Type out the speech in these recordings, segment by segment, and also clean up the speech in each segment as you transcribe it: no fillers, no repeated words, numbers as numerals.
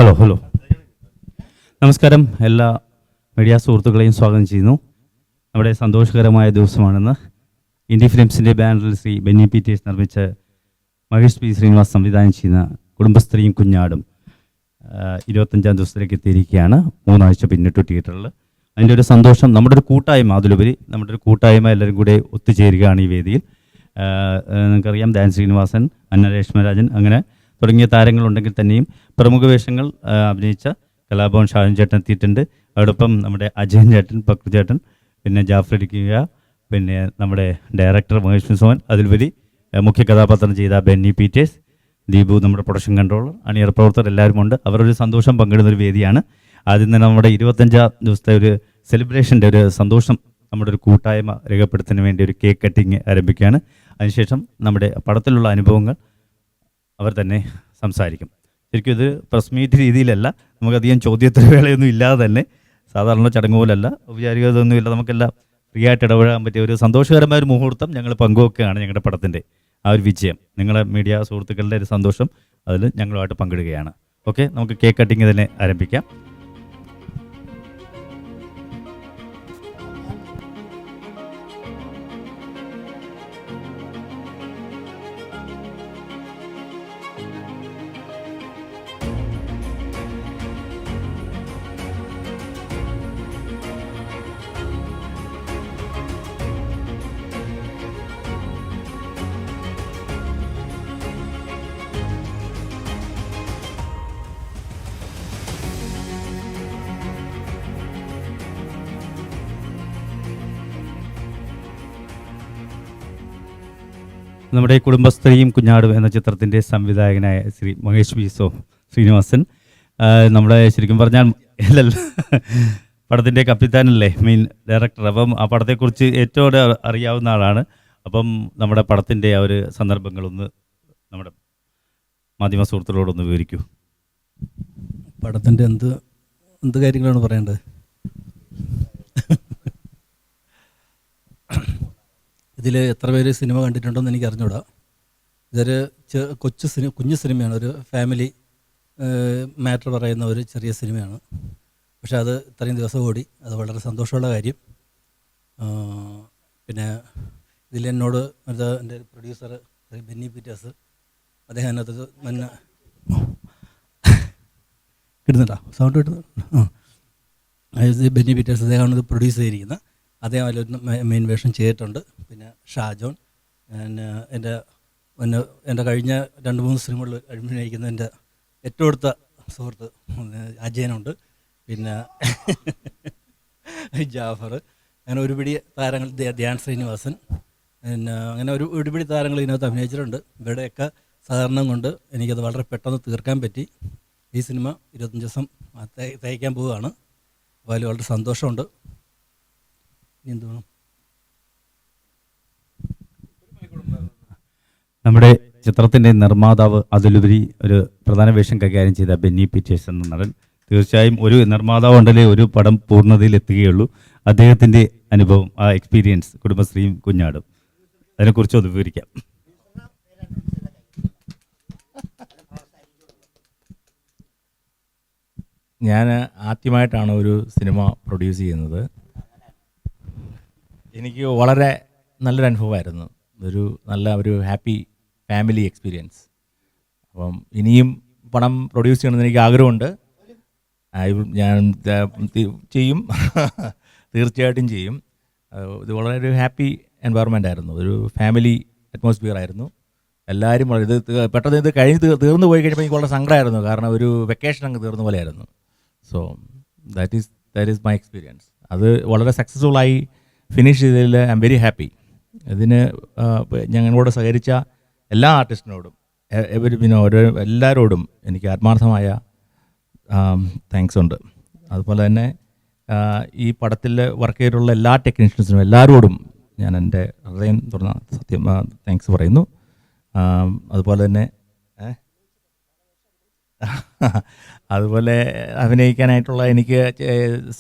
Hello. നമസ്കാരം. എല്ലാ media സുഹൃത്തുക്കളെയും സ്വാഗതം ചെയ്യുന്നു. നമ്മുടെ സന്തോഷകരമായ ദിവസമാണെന്ന്. ഇന്ത്യ ഫിലിംസിൻ്റെ ബാനറിൽ ശ്രീ ബെന്നി പീറ്റേഴ്സ് നിർമ്മിച്ച മഹേഷ് പി ശ്രീനിവാസ് സംവിധാനം ചെയ്യുന്ന കുടുംബസ്ത്രീയും കുഞ്ഞാടും 25-ാം ദിവസത്തിലേക്ക് എത്തിയിരിക്കുകയാണ്. 3 ആഴ്ച പിന്നിട്ടു തിയേറ്ററിൽ. അതിൻ്റെ ഒരു സന്തോഷം, നമ്മുടെ ഒരു കൂട്ടായ്മ, അതിലുപരി നമ്മുടെ ഒരു കൂട്ടായ്മ എല്ലാവരും കൂടെ ഒത്തുചേരുകയാണ് ഈ വേദിയിൽ. നിങ്ങൾക്കറിയാം, ധ്യാൻ ശ്രീനിവാസൻ, അന്ന രേഷ്മരാജൻ, അങ്ങനെ തുടങ്ങിയ താരങ്ങളുണ്ടെങ്കിൽ തന്നെയും പ്രമുഖ വേഷങ്ങൾ അഭിനയിച്ച കലാഭവൻ ഷാജൻ ചേട്ടൻ എത്തിയിട്ടുണ്ട്. അതോടൊപ്പം നമ്മുടെ അജയൻ ചേട്ടൻ, പക്രു ചേട്ടൻ, പിന്നെ ജാഫർ ഇരിക്കുക, പിന്നെ നമ്മുടെ ഡയറക്ടർ മഹേഷ് സോൻ, അതിലുപരി മുഖ്യ കഥാപാത്രം ചെയ്ത ബെന്നി പീറ്റേഴ്സ്, ദീപു നമ്മുടെ പ്രൊഡക്ഷൻ കൺട്രോളർ, അണിയർ പ്രവർത്തകർ എല്ലാവരും ഉണ്ട്. അവരൊരു സന്തോഷം പങ്കിടുന്നൊരു വേദിയാണ്. ആദ്യം തന്നെ നമ്മുടെ 25-ാം ദിവസത്തെ ഒരു സെലിബ്രേഷൻ്റെ ഒരു സന്തോഷം, നമ്മുടെ ഒരു കൂട്ടായ്മ രേഖപ്പെടുത്തുന്നതിന് വേണ്ടി ഒരു കേക്ക് കട്ടിങ് ആരംഭിക്കുകയാണ്. അതിനുശേഷം നമ്മുടെ പടത്തിലുള്ള അനുഭവങ്ങൾ അവർ തന്നെ സംസാരിക്കും. ശരിക്കും ഇത് പ്രസ് മീറ്റ് രീതിയിലല്ല, നമുക്കധികം ചോദ്യോത്തര വേളയൊന്നും ഇല്ലാതെ തന്നെ, സാധാരണ ചടങ്ങ് പോലല്ല, ഔപചാരികതൊന്നുമില്ല, നമുക്കെല്ലാം ഫ്രീ ആയിട്ട് ഇടപെടാൻ പറ്റിയ ഒരു സന്തോഷകരമായ ഒരു മുഹൂർത്തം ഞങ്ങൾ പങ്കുവെക്കുകയാണ്. ഞങ്ങളുടെ പടത്തിൻ്റെ ആ ഒരു വിജയം, നിങ്ങളുടെ മീഡിയ സുഹൃത്തുക്കളുടെ ഒരു സന്തോഷം അതിൽ ഞങ്ങളുമായിട്ട് പങ്കിടുകയാണ്. ഓക്കെ, നമുക്ക് കേക്ക് കട്ടിങ് തന്നെ ആരംഭിക്കാം. നമ്മുടെ കുടുംബസ്ത്രീയും കുഞ്ഞാടും എന്ന ചിത്രത്തിൻ്റെ സംവിധായകനായ ശ്രീ മഹേഷ് പി ശ്രീനിവാസൻ, നമ്മുടെ ശരിക്കും പറഞ്ഞാൽ പടത്തിൻ്റെ കപ്പിത്താനല്ലേ, മെയിൻ ഡയറക്ടർ. അപ്പം ആ പടത്തെക്കുറിച്ച് ഏറ്റവും അറിയാവുന്ന ആളാണ്. അപ്പം നമ്മുടെ പടത്തിൻ്റെ ആ ഒരു സന്ദർഭങ്ങളൊന്ന് നമ്മുടെ മാധ്യമ സുഹൃത്തുക്കളോടൊന്ന് വിവരിക്കൂ. പടത്തിൻ്റെ എന്ത് കാര്യങ്ങളാണ് പറയേണ്ടത്? ഇതിൽ എത്ര പേര് സിനിമ കണ്ടിട്ടുണ്ടോയെന്ന് എനിക്ക് അറിഞ്ഞൂടാ. ഇതൊരു കുഞ്ഞു സിനിമയാണ്, ഒരു ഫാമിലി മാറ്റർ പറയുന്ന ഒരു ചെറിയ സിനിമയാണ്. പക്ഷെ അത് ഇത്രയും ദിവസം ഓടി, അത് വളരെ സന്തോഷമുള്ള കാര്യം. പിന്നെ ഇതിലെന്നോട് എൻ്റെ പ്രൊഡ്യൂസർ ബെന്നി പീറ്റേഴ്സ്, അദ്ദേഹം അതിനകത്ത് മുന്നേ കിട്ടുന്നുണ്ടോ? സൗണ്ട് കിട്ടുന്നു? ബെന്നി പീറ്റേഴ്സ് അദ്ദേഹമാണ് ഇത് പ്രൊഡ്യൂസ് ചെയ്തിരിക്കുന്നത്. അദ്ദേഹം അതിലൊരു മെയിൻ വേഷം ചെയ്തിട്ടുണ്ട്. പിന്നെ ഷാജോൺ, എൻ്റെ കഴിഞ്ഞ 2-3 സിനിമകളിൽ അഭിനയിക്കുന്ന എൻ്റെ ഏറ്റവും അടുത്ത സുഹൃത്ത് അജയനുണ്ട്. പിന്നെ ജാഫർ, അങ്ങനെ ഒരുപിടി താരങ്ങൾ, ധ്യാൻ ശ്രീനിവാസൻ, പിന്നെ അങ്ങനെ ഒരുപിടി താരങ്ങൾ ഇതിനകത്ത് അഭിനയിച്ചിട്ടുണ്ട്. ഇവരുടെയൊക്കെ സഹകരണം കൊണ്ട് എനിക്കത് വളരെ പെട്ടെന്ന് തീർക്കാൻ പറ്റി. ഈ സിനിമ 25 ദിവസം തയ്ക്കാൻ പോവുകയാണ്. അപ്പോൾ അതിൽ വളരെ സന്തോഷമുണ്ട്. നമ്മുടെ ചിത്രത്തിൻ്റെ നിർമ്മാതാവ്, അതിലുപരി ഒരു പ്രധാന വേഷം കൈകാര്യം ചെയ്ത ബെന്നി പീറ്റേഴ്സ് എന്ന നടൻ, തീർച്ചയായും ഒരു നിർമ്മാതാവ് ഉണ്ടല്ലേ ഒരു പടം പൂർണ്ണതയിൽ എത്തുകയുള്ളൂ. അദ്ദേഹത്തിൻ്റെ അനുഭവം, ആ എക്സ്പീരിയൻസ്, കുടുംബശ്രീയും കുഞ്ഞാടും, അതിനെക്കുറിച്ച് ഒന്ന് വിവരിക്കാം. ഞാൻ ആദ്യമായിട്ടാണ് ഒരു സിനിമ പ്രൊഡ്യൂസ് ചെയ്യുന്നത്. എനിക്ക് വളരെ നല്ലൊരു അനുഭവമായിരുന്നു. ഒരു ഹാപ്പി ഫാമിലി എക്സ്പീരിയൻസ്. അപ്പം ഇനിയും പടം പ്രൊഡ്യൂസ് ചെയ്യണമെന്ന് എനിക്ക് ആഗ്രഹമുണ്ട്. ഞാൻ ചെയ്യും, തീർച്ചയായിട്ടും ചെയ്യും. ഇത് വളരെ ഒരു ഹാപ്പി എൻവയറമെൻ്റ് ആയിരുന്നു, ഒരു ഫാമിലി അറ്റ്മോസ്ഫിയർ ആയിരുന്നു. എല്ലാവരും ഇത് പെട്ടെന്ന് ഇത് തീർന്നു പോയി കഴിഞ്ഞപ്പോൾ എനിക്ക് വളരെ സങ്കടമായിരുന്നു. കാരണം ഒരു വെക്കേഷൻ അങ്ങ് തീർന്ന പോലെയായിരുന്നു. So that is my experience. അത് വളരെ സക്സസ്ഫുള്ളായി ഫിനിഷ് ചെയ്തതിൽ ഐ എം വെരി ഹാപ്പി. ഇതിന് ഞങ്ങളോട് സഹകരിച്ച എല്ലാ ആർട്ടിസ്റ്റിനോടും, പിന്നെ എല്ലാവരോടും എനിക്ക് ആത്മാർത്ഥമായ താങ്ക്സ് ഉണ്ട്. അതുപോലെ തന്നെ ഈ പടത്തിൽ വർക്ക് ചെയ്തിട്ടുള്ള എല്ലാ ടെക്നീഷ്യൻസിനും എല്ലാവരോടും ഞാൻ എൻ്റെ ഹൃദയം തുറന്ന താങ്ക്സ് പറയുന്നു. അതുപോലെ തന്നെ അതുപോലെ അഭിനയിക്കാനായിട്ടുള്ള എനിക്ക്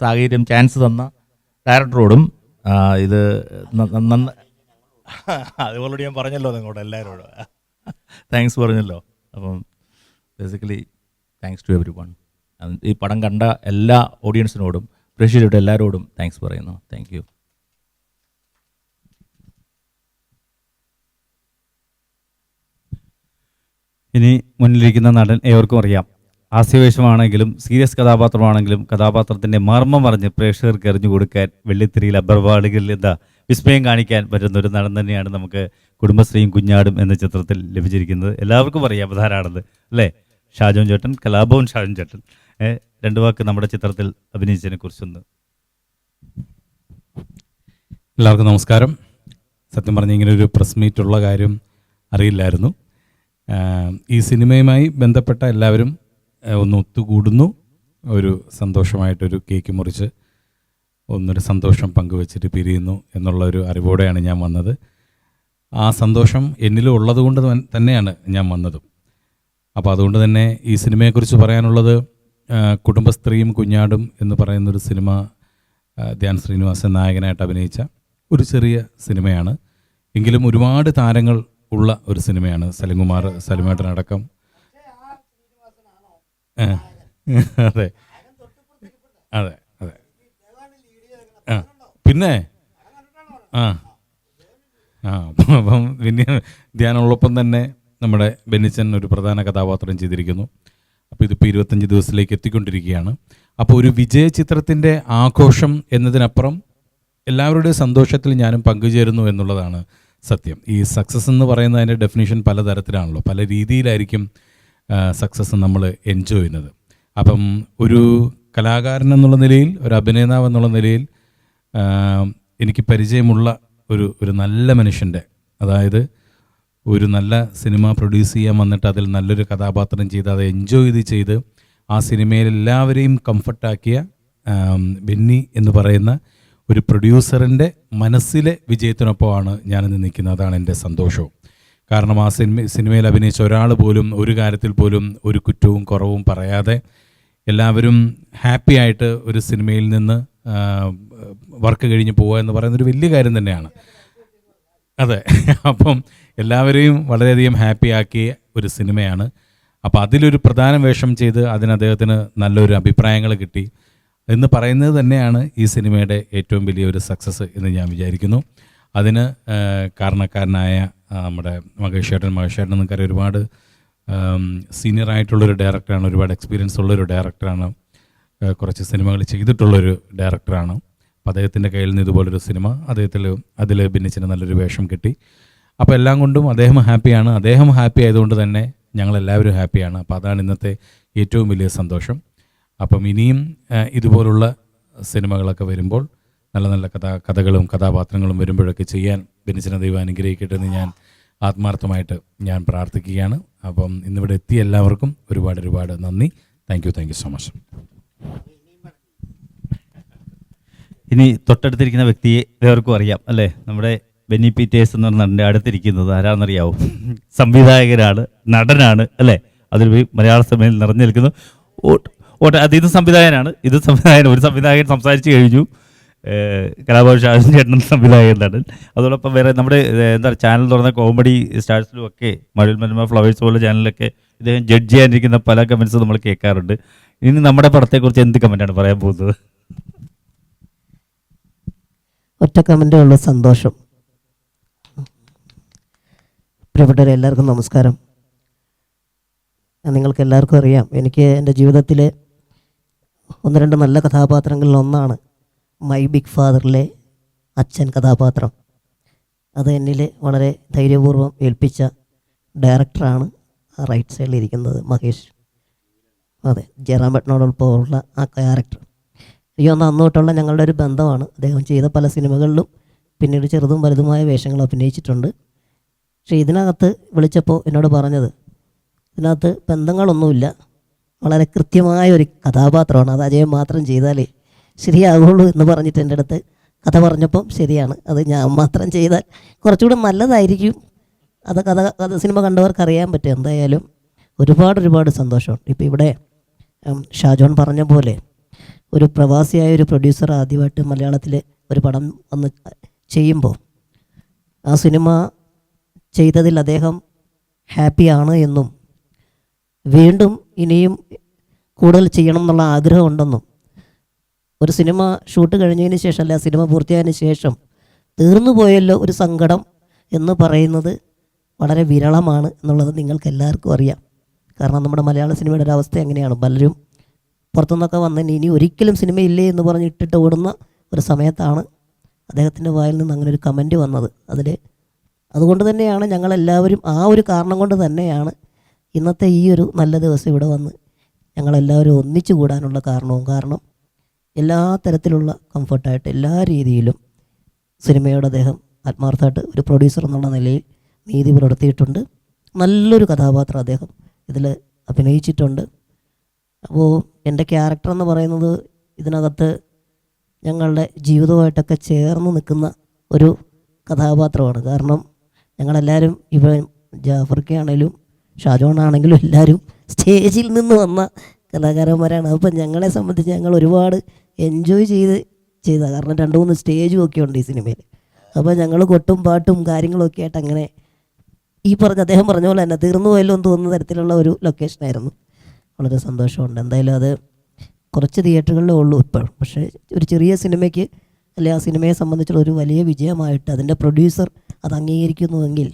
സാഹചര്യം, ചാൻസ് തന്ന ഡയറക്ടറോടും ഇത് അതുപോലെ ഞാൻ പറഞ്ഞല്ലോ നിങ്ങളോട് എല്ലാവരോടും താങ്ക്സ് പറഞ്ഞല്ലോ. അപ്പം basically thanks to everyone. ഈ പടം കണ്ട എല്ലാ ഓഡിയൻസിനോടും പ്രേക്ഷകരോടും എല്ലാവരോടും താങ്ക്സ് പറയുന്നു. Thank you. ഇനി മുന്നിലിരിക്കുന്ന നടൻ ഏവർക്കും അറിയാം. ഹാസ്യവേഷമാണെങ്കിലും സീരിയസ് കഥാപാത്രമാണെങ്കിലും കഥാപാത്രത്തിൻ്റെ മർമ്മം പറഞ്ഞ് പ്രേക്ഷകർക്ക് എറിഞ്ഞു കൊടുക്കാൻ വെള്ളിത്തിരിയിൽ അബ്രവാളികളിൽ എന്താ വിസ്മയം കാണിക്കാൻ പറ്റുന്ന ഒരു നടൻ തന്നെയാണ് നമുക്ക് കുടുംബശ്രീയും കുഞ്ഞാടും എന്ന ചിത്രത്തിൽ ലഭിച്ചിരിക്കുന്നത്. എല്ലാവർക്കും അറിയാം അതാരാണെന്ന് അല്ലേ? ഷാജോൻ ചേട്ടൻ, കലാഭവൻ ഷാജോൻ ചേട്ടൻ. രണ്ട് വാക്ക് നമ്മുടെ ചിത്രത്തിൽ അഭിനയിച്ചതിനെ കുറിച്ചൊന്ന്. എല്ലാവർക്കും നമസ്കാരം. സത്യം പറഞ്ഞ ഇങ്ങനെ ഒരു പ്രസ് മീറ്റുള്ള കാര്യം അറിയില്ലായിരുന്നു. ഈ സിനിമയുമായി ബന്ധപ്പെട്ട എല്ലാവരും ഒന്ന് ഒത്തുകൂടുന്നു, ഒരു സന്തോഷമായിട്ടൊരു കേക്ക് മുറിച്ച് ഒന്നൊരു സന്തോഷം പങ്കുവെച്ചിട്ട് പിരിയുന്നു എന്നുള്ള ഒരു അറിവോടെയാണ് ഞാൻ വന്നത്. ആ സന്തോഷം എന്നിലും ഉള്ളത് കൊണ്ട് തന്നെയാണ് ഞാൻ വന്നതും. അപ്പോൾ അതുകൊണ്ട് തന്നെ ഈ സിനിമയെക്കുറിച്ച് പറയാനുള്ളത്, കുടുംബസ്ത്രീയും കുഞ്ഞാടും എന്ന് പറയുന്നൊരു സിനിമ ധ്യാൻ ശ്രീനിവാസൻ നായകനായിട്ട് അഭിനയിച്ച ഒരു ചെറിയ സിനിമയാണ്. എങ്കിലും ഒരുപാട് താരങ്ങൾ ഉള്ള ഒരു സിനിമയാണ്. സലിംകുമാർ, സലിമേട്ടനടക്കം. അതെ അതെ അതെ ആ പിന്നെ അപ്പം പിന്നെ ധ്യാനുള്ളപ്പം തന്നെ നമ്മുടെ ബെന്നിച്ചൻ ഒരു പ്രധാന കഥാപാത്രം ചെയ്തിരിക്കുന്നു. അപ്പോൾ ഇതിപ്പോൾ 25 ദിവസത്തിലേക്ക് എത്തിക്കൊണ്ടിരിക്കുകയാണ്. അപ്പോൾ ഒരു വിജയ ചിത്രത്തിൻ്റെ ആഘോഷം എന്നതിനപ്പുറം എല്ലാവരുടെയും സന്തോഷത്തിൽ ഞാനും പങ്കുചേരുന്നു എന്നുള്ളതാണ് സത്യം. ഈ സക്സസ് എന്ന് പറയുന്ന അതിൻ്റെ ഡെഫിനിഷൻ പലതരത്തിലാണല്ലോ, പല രീതിയിലായിരിക്കും സക്സസ് നമ്മൾ എൻജോയ് ചെയ്യുന്നത്. അപ്പം ഒരു കലാകാരൻ എന്നുള്ള നിലയിൽ, ഒരു അഭിനേതാവ് എന്നുള്ള നിലയിൽ എനിക്ക് പരിചയമുള്ള ഒരു നല്ല മനുഷ്യൻ്റെ, അതായത് ഒരു നല്ല സിനിമ പ്രൊഡ്യൂസ് ചെയ്യാൻ വന്നിട്ട് അതിൽ നല്ലൊരു കഥാപാത്രം ചെയ്ത് അത് എൻജോയ് ചെയ്ത് ആ സിനിമയിൽ എല്ലാവരെയും കംഫർട്ടാക്കിയ ബെന്നി എന്ന് പറയുന്ന ഒരു പ്രൊഡ്യൂസറിൻ്റെ മനസ്സിലെ വിജയത്തിനൊപ്പമാണ് ഞാനിന്ന് നിൽക്കുന്നത്. അതാണ് എൻ്റെ സന്തോഷവും. കാരണം ആ സിനിമയിൽ അഭിനയിച്ച ഒരാൾ പോലും ഒരു കാര്യത്തിൽ പോലും ഒരു കുറ്റവും കുറവും പറയാതെ എല്ലാവരും ഹാപ്പി ആയിട്ട് ഒരു സിനിമയിൽ നിന്ന് വർക്ക് കഴിഞ്ഞ് പോവുക എന്ന് പറയുന്നൊരു വലിയ കാര്യം തന്നെയാണ്. അതെ, അപ്പം എല്ലാവരെയും വളരെയധികം ഹാപ്പി ആക്കിയ ഒരു സിനിമയാണ്. അപ്പോൾ അതിലൊരു പ്രധാന വേഷം ചെയ്ത് അതിന് അദ്ദേഹത്തിന് നല്ലൊരു അഭിപ്രായങ്ങൾ കിട്ടി എന്ന് പറയുന്നത് തന്നെയാണ് ഈ സിനിമയുടെ ഏറ്റവും വലിയൊരു സക്സസ് എന്ന് ഞാൻ വിചാരിക്കുന്നു. അതിന് കാരണക്കാരനായ നമ്മുടെ മഹേഷ് ചേട്ടൻ നിങ്ങൾക്കറിയാം, ഒരുപാട് സീനിയറായിട്ടുള്ളൊരു ഡയറക്ടറാണ്, ഒരുപാട് എക്സ്പീരിയൻസ് ഉള്ളൊരു ഡയറക്ടറാണ്, കുറച്ച് സിനിമകൾ ചെയ്തിട്ടുള്ളൊരു ഡയറക്ടറാണ്. അപ്പോൾ അദ്ദേഹത്തിൻ്റെ കയ്യിൽ നിന്ന് ഇതുപോലൊരു സിനിമ അതിൽ ഭിന്നിച്ചിന് നല്ലൊരു വേഷം കിട്ടി. അപ്പോൾ എല്ലാം കൊണ്ടും അദ്ദേഹം ഹാപ്പിയാണ്. അദ്ദേഹം ഹാപ്പി ആയതുകൊണ്ട് തന്നെ ഞങ്ങളെല്ലാവരും ഹാപ്പിയാണ്. അപ്പോൾ അതാണ് ഇന്നത്തെ ഏറ്റവും വലിയ സന്തോഷം. അപ്പം ഇനിയും ഇതുപോലുള്ള സിനിമകളൊക്കെ വരുമ്പോൾ, നല്ല നല്ല കഥകളും കഥാപാത്രങ്ങളും വരുമ്പോഴൊക്കെ ചെയ്യാൻ ബെന്നിച്ചനെ ദൈവം അനുഗ്രഹിക്കട്ടെ എന്ന് ഞാൻ ആത്മാർത്ഥമായിട്ട് ഞാൻ പ്രാർത്ഥിക്കുകയാണ്. അപ്പം ഇന്നിവിടെ എത്തിയ എല്ലാവർക്കും ഒരുപാട് നന്ദി. Thank you so much. ഇനി തൊട്ടടുത്തിരിക്കുന്ന വ്യക്തിയെ എല്ലാവർക്കും അറിയാം അല്ലേ? നമ്മുടെ ബെന്നി പീറ്റേഴ്സ് എന്ന് പറഞ്ഞ എൻ്റെ അടുത്തിരിക്കുന്നത് ആരാണെന്നറിയാവും? സംവിധായകനാണ്, നടനാണ് അല്ലേ? അതിൽ മലയാള സിനിമയിൽ നിറഞ്ഞു നിൽക്കുന്നു. ഇത് സംവിധായകനാണ്. ഒരു സംവിധായകൻ സംസാരിച്ച് കഴിഞ്ഞു. കലാഭവൻ ഷാജോൻ ചേട്ടൻ സംവിധായകൻ നടൻ. അതോടൊപ്പം വേറെ നമ്മുടെ ചാനൽ തുറന്ന കോമഡി സ്റ്റാർസിലും ഒക്കെ, മഴവിൽ മനോരമ ഫ്ലവേഴ്സ് പോലെ ചാനലിലൊക്കെ ഇദ്ദേഹം ജഡ്ജ് ചെയ്യാനിരിക്കുന്ന പല കമൻസ് നമ്മൾ കേൾക്കാറുണ്ട്. ഇനി നമ്മുടെ പടത്തെക്കുറിച്ച് എന്ത് കമൻറ്റാണ് പറയാൻ പോകുന്നത്? ഒറ്റ കമൻ്റേ ഉള്ളൂ, സന്തോഷം. പ്രിയപ്പെട്ടവരെ, എല്ലാവർക്കും നമസ്കാരം. നിങ്ങൾക്ക് എല്ലാവർക്കും അറിയാം, എനിക്ക് എൻ്റെ ജീവിതത്തിലെ 1-2 നല്ല കഥാപാത്രങ്ങളിൽ ഒന്നാണ് മൈ ബിഗ് ഫാദറിലെ അച്ഛൻ കഥാപാത്രം. അത് എന്നിൽ വളരെ ധൈര്യപൂർവ്വം ഏൽപ്പിച്ച ഡയറക്ടറാണ് റൈറ്റ് സൈഡിൽ ഇരിക്കുന്നത്, മഹേഷ്. അതെ, ജയറാമേട്ടനോടൊപ്പമുള്ള ആ ക്യാരക്ടർ എനിക്ക് തോന്നുന്നു അന്ന് തൊട്ടുള്ള ഞങ്ങളുടെ ഒരു ബന്ധമാണ്. അദ്ദേഹം ചെയ്ത പല സിനിമകളിലും പിന്നീട് ചെറുതും വലുതുമായ വേഷങ്ങൾ അഭിനയിച്ചിട്ടുണ്ട്. പക്ഷേ ഇതിനകത്ത് വിളിച്ചപ്പോൾ എന്നോട് പറഞ്ഞത്, ഇതിനകത്ത് ബന്ധങ്ങളൊന്നുമില്ല, വളരെ കൃത്യമായ ഒരു കഥാപാത്രമാണ്, അത് അജയൻ മാത്രം ചെയ്താലേ ശരിയാകുള്ളൂ എന്ന് പറഞ്ഞിട്ട് എൻ്റെ അടുത്ത് കഥ പറഞ്ഞപ്പം ശരിയാണ്, അത് ഞാൻ മാത്രം ചെയ്താൽ കുറച്ചുകൂടി നല്ലതായിരിക്കും. അത് കഥ സിനിമ കണ്ടവർക്ക് അറിയാൻ പറ്റും. എന്തായാലും ഒരുപാട് സന്തോഷമുണ്ട്. ഇപ്പോൾ ഇവിടെ ഷാജോൺ പറഞ്ഞ പോലെ ഒരു പ്രവാസിയായ ഒരു പ്രൊഡ്യൂസർ ആദ്യമായിട്ട് മലയാളത്തിൽ ഒരു പടം വന്ന് ചെയ്യുമ്പോൾ ആ സിനിമ ചെയ്തതിൽ അദ്ദേഹം ഹാപ്പിയാണ് എന്നും വീണ്ടും ഇനിയും കൂടുതൽ ചെയ്യണം എന്നുള്ള ആഗ്രഹമുണ്ടെന്നും ഒരു സിനിമ ഷൂട്ട് കഴിഞ്ഞതിന് ശേഷം അല്ല സിനിമ പൂർത്തിയായതിന് ശേഷം തീർന്നു പോയല്ലോ ഒരു സങ്കടം എന്ന് പറയുന്നത് വളരെ വിരളമാണ് എന്നുള്ളത് നിങ്ങൾക്ക് എല്ലാവർക്കും അറിയാം. കാരണം നമ്മുടെ മലയാള സിനിമയുടെ ഒരു അവസ്ഥ എങ്ങനെയാണ്, പലരും പുറത്തുനിന്നൊക്കെ വന്നതിന് ഇനി ഒരിക്കലും സിനിമയില്ലേ എന്ന് പറഞ്ഞ് ഇട്ടിട്ട് ഓടുന്ന ഒരു സമയത്താണ് അദ്ദേഹത്തിൻ്റെ വായിൽ നിന്ന് അങ്ങനെ ഒരു കമൻറ്റ് വന്നത്. അതുകൊണ്ട് തന്നെയാണ് ഞങ്ങളെല്ലാവരും ആ ഒരു കാരണം കൊണ്ട് തന്നെയാണ് ഇന്നത്തെ ഈ ഒരു നല്ല ദിവസം ഇവിടെ വന്ന് ഞങ്ങളെല്ലാവരും ഒന്നിച്ചു കൂടാനുള്ള കാരണവും. കാരണം എല്ലാ തരത്തിലുള്ള കംഫർട്ടായിട്ട് എല്ലാ രീതിയിലും സിനിമയോട് അദ്ദേഹം ആത്മാർത്ഥമായിട്ട് ഒരു പ്രൊഡ്യൂസർ എന്നുള്ള നിലയിൽ നീതി പുലർത്തിയിട്ടുണ്ട്. നല്ലൊരു കഥാപാത്രം അദ്ദേഹം ഇതിൽ അഭിനയിച്ചിട്ടുണ്ട്. അപ്പോൾ എൻ്റെ ക്യാരക്ടർ എന്ന് പറയുന്നത് ഇതിനകത്ത് ഞങ്ങളുടെ ജീവിതവുമായിട്ടൊക്കെ ചേർന്ന് നിൽക്കുന്ന ഒരു കഥാപാത്രമാണ്. കാരണം ഞങ്ങളെല്ലാവരും ഇവൻ ജാഫർക്കയാണെങ്കിലും ഷാജോണാണെങ്കിലും എല്ലാവരും സ്റ്റേജിൽ നിന്ന് വന്ന കലാകാരന്മാരാണ്. അപ്പം ഞങ്ങളെ സംബന്ധിച്ച് ഞങ്ങൾ ഒരുപാട് എൻജോയ് ചെയ്ത കാരണം 2-3 സ്റ്റേജും ഒക്കെ ഉണ്ട് ഈ സിനിമയിൽ. അപ്പോൾ ഞങ്ങൾ കൊട്ടും പാട്ടും കാര്യങ്ങളൊക്കെ ആയിട്ട് അങ്ങനെ അദ്ദേഹം പറഞ്ഞ പോലെ തന്നെ തീർന്നു പോയല്ലോ എന്ന് തോന്നുന്ന തരത്തിലുള്ള ഒരു ലൊക്കേഷനായിരുന്നു. വളരെ സന്തോഷമുണ്ട്. എന്തായാലും അത് കുറച്ച് തിയേറ്ററുകളിലേ ഉള്ളൂ ഇപ്പോഴും. പക്ഷേ ഒരു ചെറിയ സിനിമയ്ക്ക് അല്ലെങ്കിൽ ആ സിനിമയെ സംബന്ധിച്ചുള്ള ഒരു വലിയ വിജയമായിട്ട് അതിൻ്റെ പ്രൊഡ്യൂസർ അത് അംഗീകരിക്കുന്നുവെങ്കിൽ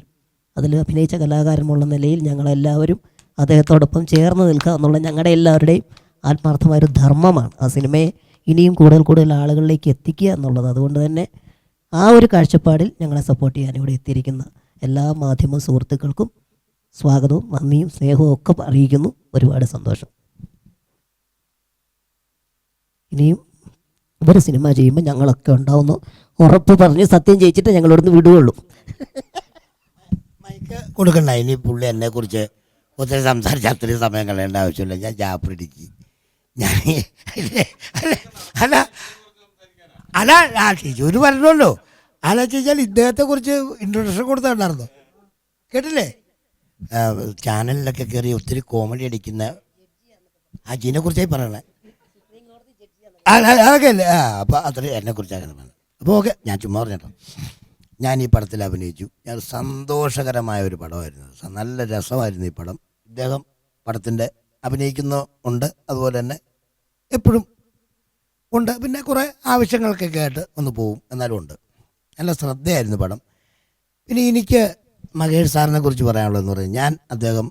അതിൽ അഭിനയിച്ച കലാകാരന്മുള്ള നിലയിൽ ഞങ്ങളെല്ലാവരും അദ്ദേഹത്തോടൊപ്പം ചേർന്ന് നിൽക്കുക എന്നുള്ള ഞങ്ങളുടെ എല്ലാവരുടെയും ആത്മാർത്ഥമായൊരു ധർമ്മമാണ്. ആ സിനിമയെ ഇനിയും കൂടുതൽ ആളുകളിലേക്ക് എത്തിക്കുക എന്നുള്ളത്. അതുകൊണ്ട് തന്നെ ആ ഒരു കാഴ്ചപ്പാടിൽ ഞങ്ങളെ സപ്പോർട്ട് ചെയ്യാൻ ഇവിടെ എത്തിയിരിക്കുന്ന എല്ലാ മാധ്യമ സുഹൃത്തുക്കൾക്കും സ്വാഗതവും നന്ദിയും സ്നേഹവും ഒക്കെ അറിയിക്കുന്നു. ഒരുപാട് സന്തോഷം. ഇനിയും ഇവർ സിനിമ ചെയ്യുമ്പോൾ ഞങ്ങളൊക്കെ ഉണ്ടാവുന്നു ഉറപ്പ് പറഞ്ഞ് സത്യം ചെയ്യിച്ചിട്ട് ഞങ്ങളിവിടുന്ന് വിടുകയുള്ളൂ. മൈക്ക് കൊടുക്കണ്ട. ഇനി പുള്ളി എന്നെക്കുറിച്ച് ഒത്തിരി സംസാരിച്ച് അത്രയും സമയം കളയേണ്ട ആവശ്യമില്ല. ഞാൻ ജാഫ്രിഡിക്ക് ഞാൻ അല്ല ടീച്ചൂര് പറഞ്ഞല്ലോ. ആലോചിച്ച് കഴിഞ്ഞാൽ ഇദ്ദേഹത്തെക്കുറിച്ച് ഇൻട്രൊഡക്ഷൻ കൊടുത്തിട്ടുണ്ടായിരുന്നു, കേട്ടില്ലേ? ചാനലിലൊക്കെ കയറി ഒത്തിരി കോമഡി അടിക്കുന്ന അജീനെ കുറിച്ചായി പറയണേ. അതൊക്കെ അല്ലേ? അപ്പോൾ അത്രയും എന്നെക്കുറിച്ചാണ് പറഞ്ഞത്. അപ്പോൾ ഓക്കെ, ഞാൻ ചുമ്മാ പറഞ്ഞോ. ഞാൻ ഈ പടത്തിൽ അഭിനയിച്ചു. ഞാൻ സന്തോഷകരമായ ഒരു പടമായിരുന്നു. നല്ല രസമായിരുന്നു ഈ പടം. ഇദ്ദേഹം പടത്തിൻ്റെ അഭിനയിക്കുന്നുണ്ട്, അതുപോലെ തന്നെ എപ്പോഴും ഉണ്ട്. പിന്നെ കുറേ ആവശ്യങ്ങൾക്കൊക്കെ ആയിട്ട് ഒന്ന് പോവും, എന്നാലും ഉണ്ട്. നല്ല ശ്രദ്ധയായിരുന്നു പടം. പിന്നെ എനിക്ക് മഹേഷ് സാറിനെ കുറിച്ച് പറയാനുള്ളതെന്ന് പറഞ്ഞാൽ, ഞാൻ അദ്ദേഹം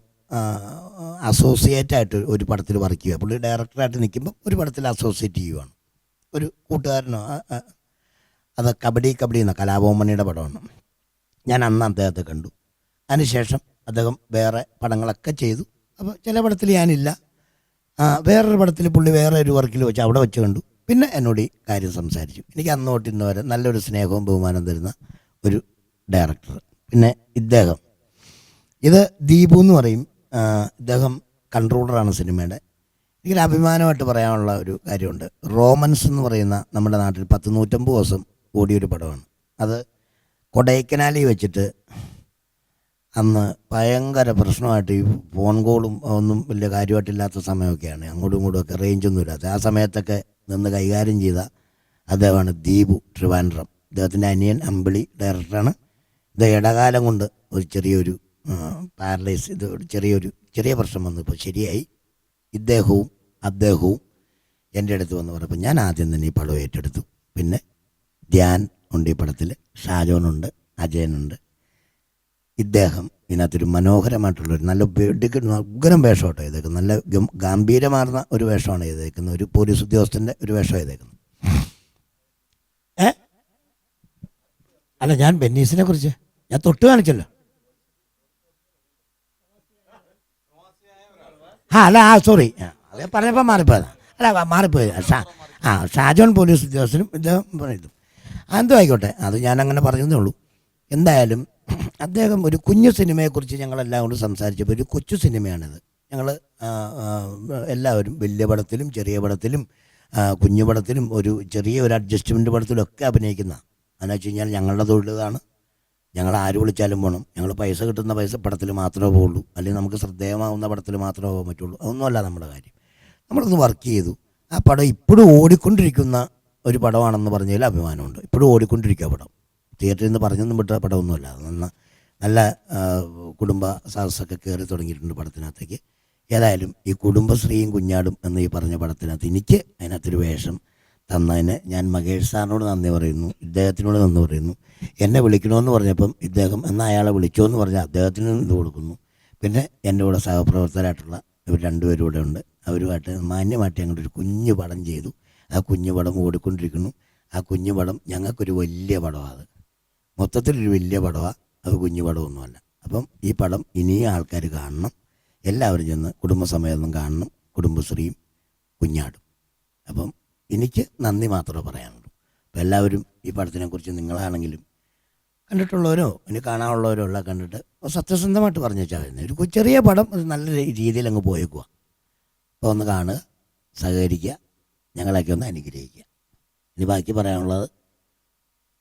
അസോസിയേറ്റായിട്ട് ഒരു പടത്തിൽ വർക്ക് ചെയ്യുക. പുള്ളി ഡയറക്ടറായിട്ട് നിൽക്കുമ്പോൾ ഒരു പടത്തിൽ അസോസിയേറ്റ് ചെയ്യുവാണ്. ഒരു കൂട്ടുകാരനോ അത് കബഡി എന്ന കലാഭവൻ പടമാണ്. ഞാൻ അന്ന് അദ്ദേഹത്തെ കണ്ടു. അതിനുശേഷം അദ്ദേഹം വേറെ പടങ്ങളൊക്കെ ചെയ്തു. അപ്പോൾ ചില പടത്തിൽ ഞാനില്ല, വേറൊരു പടത്തിൽ പുള്ളി വേറെ ഒരു വർക്കിൽ വെച്ച് അവിടെ വെച്ച് കണ്ടു. പിന്നെ എന്നോട് ഈ കാര്യം സംസാരിച്ചു. എനിക്ക് അന്ന് തൊട്ട് ഇന്ന് വരെ നല്ലൊരു സ്നേഹവും ബഹുമാനം തരുന്ന ഒരു ഡയറക്ടർ. പിന്നെ ഇദ്ദേഹം, ഇത് ദീപു എന്ന് പറയും. ഇദ്ദേഹം കൺട്രോളറാണ് സിനിമയുടെ. എനിക്കൊരു അഭിമാനമായിട്ട് പറയാനുള്ള ഒരു കാര്യമുണ്ട്. റോമൻസ് എന്ന് പറയുന്ന നമ്മുടെ നാട്ടിൽ 150 ദിവസം ഓടിയൊരു പടമാണ്. അത് കൊടൈക്കനാലിൽ വെച്ചിട്ട് അന്ന് ഭയങ്കര പ്രശ്നമായിട്ട് ഈ ഫോൺ കോളും ഒന്നും വലിയ കാര്യമായിട്ടില്ലാത്ത സമയമൊക്കെയാണ്. അങ്ങോട്ടും ഇങ്ങോട്ടും ഒക്കെ റേഞ്ചൊന്നും ഇല്ലാത്ത ആ സമയത്തൊക്കെ നിന്ന് കൈകാര്യം ചെയ്ത അദ്ദേഹമാണ് ദീപു ട്രിവാൻഡ്രം. അദ്ദേഹത്തിൻ്റെ അനിയൻ അമ്പിളി ഡയറക്ടറാണ്. ഇത് ഇടകാലം കൊണ്ട് ഒരു ചെറിയൊരു പാരലൈസ്, ഇത് ചെറിയ പ്രശ്നം വന്നു. ഇപ്പോൾ ശരിയായി. ഇദ്ദേഹവും അദ്ദേഹവും എൻ്റെ അടുത്ത് വന്ന് പറഞ്ഞപ്പോൾ ഞാൻ ആദ്യം തന്നെ ഈ പടം ഏറ്റെടുത്തു. പിന്നെ ധ്യാൻ ഉണ്ട് ഈ പടത്തിൽ, ഷാജോനുണ്ട്, അജയനുണ്ട്. ഇദ്ദേഹം ഇതിനകത്തൊരു മനോഹരമായിട്ടുള്ളൊരു നല്ല ഉഗ്രം വേഷം കേട്ടോ ചെയ്തേക്കുന്നത്. നല്ല ഗാംഭീര്യമാർന്ന ഒരു വേഷമാണ് ചെയ്തേക്കുന്നത്. ഒരു പോലീസ് ഉദ്യോഗസ്ഥൻ്റെ ഒരു വേഷം ചെയ്തേക്കുന്നത്. അല്ല, ഞാൻ ബെന്നീസിനെ കുറിച്ച് ഞാൻ തൊട്ട് കാണിച്ചല്ലോ. സോറി, അത് പറഞ്ഞപ്പോൾ മാറിപ്പോയതാണ്. മാറിപ്പോയത്. ഷാജോൺ പോലീസ് ഉദ്യോഗസ്ഥനും ഇദ്ദേഹം പറയുന്നു. എന്തോ ആയിക്കോട്ടെ, അത് ഞാനങ്ങനെ പറഞ്ഞതേ ഉള്ളൂ. എന്തായാലും അദ്ദേഹം ഒരു കുഞ്ഞു സിനിമയെക്കുറിച്ച് ഞങ്ങളെല്ലാം കൊണ്ട് സംസാരിച്ചപ്പോൾ, ഒരു കൊച്ചു സിനിമയാണിത്. ഞങ്ങൾ എല്ലാവരും വലിയ പടത്തിലും ചെറിയ പടത്തിലും കുഞ്ഞു പടത്തിലും ഒരു അഡ്ജസ്റ്റ്മെൻറ്റ് പടത്തിലൊക്കെ അഭിനയിക്കുന്ന. എന്നു വെച്ച് കഴിഞ്ഞാൽ ഞങ്ങളുടെ തൊഴിലാണ്. ഞങ്ങൾ ആര് വിളിച്ചാലും പോകണം. ഞങ്ങൾ പൈസ കിട്ടുന്ന പൈസ പടത്തിൽ മാത്രമേ പോകുള്ളൂ, അല്ലെങ്കിൽ നമുക്ക് ശ്രദ്ധേയമാവുന്ന പടത്തിൽ മാത്രമേ പോകാൻ പറ്റുള്ളൂ. അതൊന്നുമല്ല നമ്മുടെ കാര്യം. നമ്മളൊന്ന് വർക്ക് ചെയ്തു. ആ പടം ഇപ്പോഴും ഓടിക്കൊണ്ടിരിക്കുന്ന ഒരു പടമാണെന്ന് പറഞ്ഞതിൽ അഭിമാനമുണ്ട്. ഇപ്പോഴും ഓടിക്കൊണ്ടിരിക്കുക പടം. തിയേറ്ററിൽ നിന്ന് പറഞ്ഞൊന്നും വിട്ട പടമൊന്നുമല്ല. നല്ല കുടുംബ സദസ്സൊക്കെ കയറി തുടങ്ങിയിട്ടുണ്ട് പടത്തിനകത്തേക്ക്. ഏതായാലും ഈ കുടുംബശ്രീയും കുഞ്ഞാടും എന്ന് ഈ പറഞ്ഞ പടത്തിനകത്ത് എനിക്ക് അതിനകത്തൊരു വേഷം തന്നതിന് ഞാൻ മഹേഷ് സാറിനോട് നന്ദി പറയുന്നു, ഇദ്ദേഹത്തിനോട് നന്ദി പറയുന്നു. എന്നെ വിളിക്കണമെന്ന് പറഞ്ഞപ്പം ഇദ്ദേഹം എന്നാൽ അയാളെ വിളിച്ചോ എന്ന് പറഞ്ഞാൽ അദ്ദേഹത്തിന് ഇത് കൊടുക്കുന്നു. പിന്നെ എൻ്റെ കൂടെ സഹപ്രവർത്തകരായിട്ടുള്ള ഇവർ രണ്ടുപേരും കൂടെ ഉണ്ട്. അവരുമായിട്ട് മാന്യമായിട്ട് ഞങ്ങളൊരു കുഞ്ഞു പടം ചെയ്തു. ആ കുഞ്ഞു പടം ഓടിക്കൊണ്ടിരിക്കുന്നു. ആ കുഞ്ഞു പടം ഞങ്ങൾക്കൊരു വലിയ പടമാണ്. അത് മൊത്തത്തിലൊരു വലിയ പടമാണ്, അത് കുഞ്ഞു പടമൊന്നുമല്ല. അപ്പം ഈ പടം ഇനിയും ആൾക്കാർ കാണണം, എല്ലാവരും ചെന്ന് കുടുംബസമേതം കാണണം, കുടുംബശ്രീയും കുഞ്ഞാടും. അപ്പം എനിക്ക് നന്ദി മാത്രമേ പറയാനുള്ളൂ. അപ്പോൾ എല്ലാവരും ഈ പടത്തിനെക്കുറിച്ച് നിങ്ങളാണെങ്കിലും കണ്ടിട്ടുള്ളവരോ ഇനി കാണാനുള്ളവരോ ഉള്ള കണ്ടിട്ട് സത്യസന്ധമായിട്ട് പറഞ്ഞു വെച്ചാൽ ഒരു ചെറിയ പടം അത് നല്ല രീതിയിൽ അങ്ങ് പോയേക്കുക. അപ്പോൾ ഒന്ന് കാണുക, സഹകരിക്കുക, ഞങ്ങളൊക്കെ ഒന്ന് അനുഗ്രഹിക്കുക. ഇനി ബാക്കി പറയാനുള്ളത്